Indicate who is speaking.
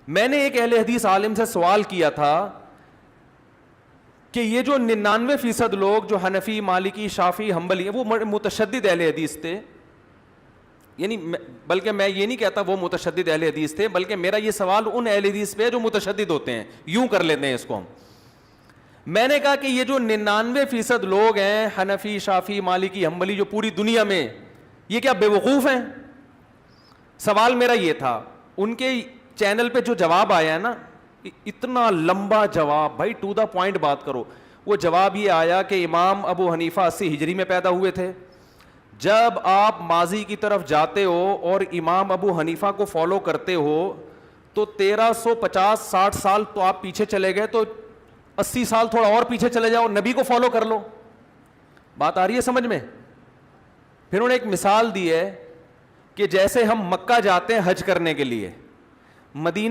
Speaker 1: میں نے ایک اہل حدیث عالم سے سوال کیا تھا کہ یہ جو 99% لوگ جو حنفی، مالکی، شافعی، حنبلی ہیں وہ متشدد اہل حدیث تھے، یعنی بلکہ میں یہ نہیں کہتا وہ متشدد اہل حدیث تھے، بلکہ میرا یہ سوال ان اہل حدیث پہ جو متشدد ہوتے ہیں، یوں کر لیتے ہیں اس کو ہم. میں نے کہا کہ یہ جو 99% لوگ ہیں حنفی، شافعی، مالکی، حنبلی جو پوری دنیا میں، یہ کیا بے وقوف ہیں؟ سوال میرا یہ تھا. ان کے چینل پہ جو جواب آیا ہے نا، اتنا لمبا جواب، بھائی ٹو دا پوائنٹ بات کرو. وہ جواب یہ آیا کہ امام ابو حنیفہ 80 ہجری میں پیدا ہوئے تھے. جب آپ ماضی کی طرف جاتے ہو اور امام ابو حنیفہ کو فالو کرتے ہو تو 1350-60 سال تو آپ پیچھے چلے گئے، تو 80 سال تھوڑا اور پیچھے چلے جاؤ، نبی کو فالو کر لو. بات آ رہی ہے سمجھ میں؟ پھر انہوں نے ایک مثال دی ہے کہ جیسے ہم مکہ جاتے ہیں حج کرنے کے لیے، مدینہ